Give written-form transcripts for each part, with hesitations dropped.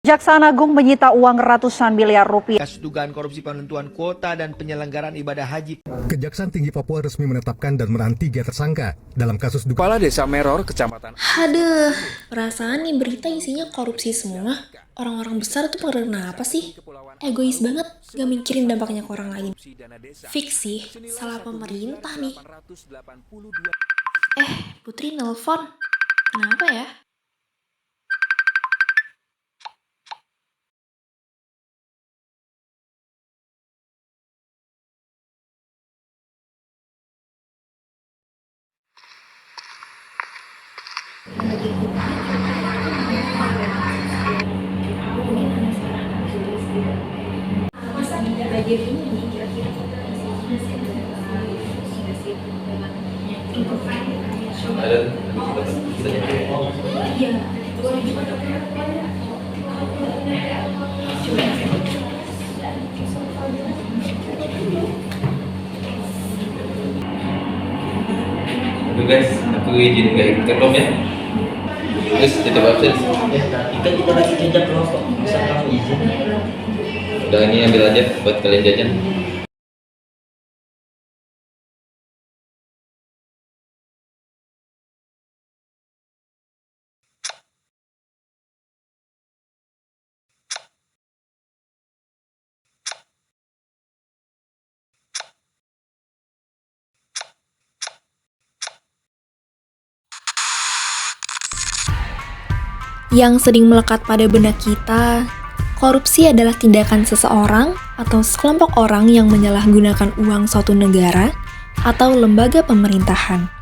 Kejaksaan Agung menyita uang ratusan miliar rupiah. Kasus dugaan korupsi penentuan kuota dan penyelenggaraan ibadah haji. Kejaksaan Tinggi Papua resmi menetapkan dan menahan 3 tersangka dalam kasus dugaan. Kepala Desa Meror, Kecamatan. Aduh, perasaan nih berita isinya korupsi semua. Orang-orang besar tuh pada kenapa sih? Egois banget, gak mikirin dampaknya ke orang lain. Fix sih, salah pemerintah nih. Putri nelpon. Kenapa ya? Oke guys, aku izin gak ikut rom ya. Terus tetap absen. Kita lagi jejak kelompok, bisa kamu izin? Udah ini ambil aja buat kalian jajan. Yang sering melekat pada benak kita, korupsi adalah tindakan seseorang atau sekelompok orang yang menyalahgunakan uang suatu negara atau lembaga pemerintahan.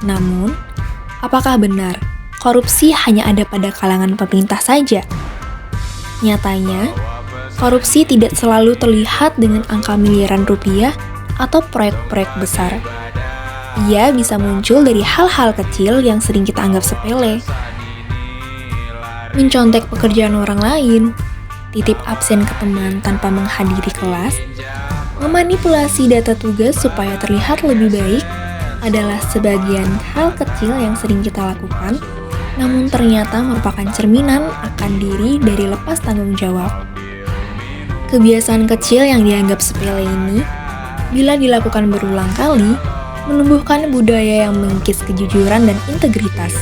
Namun, apakah benar korupsi hanya ada pada kalangan pemerintah saja? Nyatanya, korupsi tidak selalu terlihat dengan angka miliaran rupiah atau proyek-proyek besar. Ia bisa muncul dari hal-hal kecil yang sering kita anggap sepele. Mencontek pekerjaan orang lain, titip absen ke teman tanpa menghadiri kelas, memanipulasi data tugas supaya terlihat lebih baik adalah sebagian hal kecil yang sering kita lakukan, namun ternyata merupakan cerminan akan diri dari lepas tanggung jawab. Kebiasaan kecil yang dianggap sepele ini, bila dilakukan berulang kali, menumbuhkan budaya yang mengikis kejujuran dan integritas.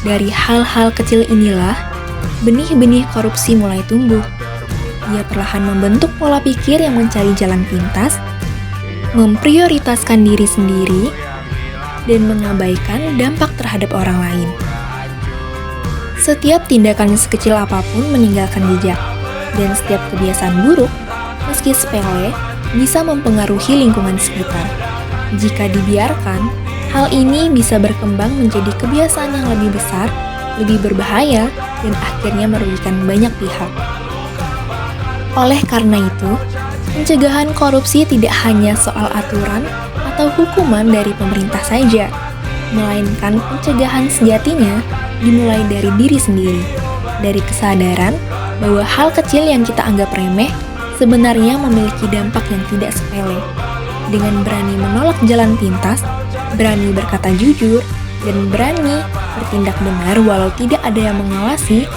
Dari hal-hal kecil inilah, benih-benih korupsi mulai tumbuh. Ia perlahan membentuk pola pikir yang mencari jalan pintas, memprioritaskan diri sendiri, dan mengabaikan dampak terhadap orang lain. Setiap tindakan sekecil apapun meninggalkan jejak, dan setiap kebiasaan buruk, meski sepele, bisa mempengaruhi lingkungan sekitar. Jika dibiarkan, hal ini bisa berkembang menjadi kebiasaan yang lebih besar, lebih berbahaya, dan akhirnya merugikan banyak pihak. Oleh karena itu, pencegahan korupsi tidak hanya soal aturan atau hukuman dari pemerintah saja, melainkan pencegahan sejatinya dimulai dari diri sendiri, dari kesadaran bahwa hal kecil yang kita anggap remeh sebenarnya memiliki dampak yang tidak sepele. Dengan berani menolak jalan pintas, berani berkata jujur, dan berani bertindak benar walau tidak ada yang mengawasi,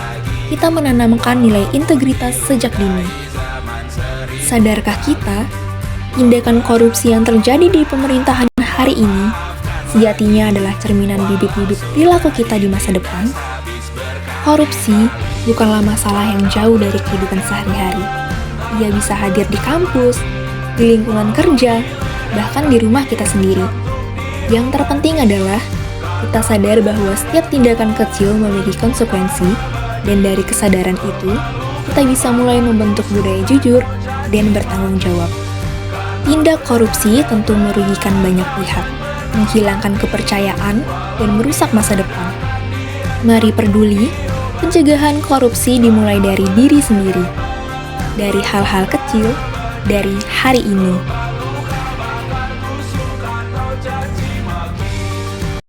kita menanamkan nilai integritas sejak dini. Sadarkah kita, tindakan korupsi yang terjadi di pemerintahan hari ini sejatinya adalah cerminan bibit-bibit perilaku kita di masa depan? Korupsi bukanlah masalah yang jauh dari kehidupan sehari-hari. Ia bisa hadir di kampus, di lingkungan kerja, bahkan di rumah kita sendiri. Yang terpenting adalah kita sadar bahwa setiap tindakan kecil memiliki konsekuensi, dan dari kesadaran itu, kita bisa mulai membentuk budaya jujur dan bertanggung jawab. Tindak korupsi tentu merugikan banyak pihak, menghilangkan kepercayaan, dan merusak masa depan. Mari peduli, pencegahan korupsi dimulai dari diri sendiri, dari hal-hal kecil, dari hari ini.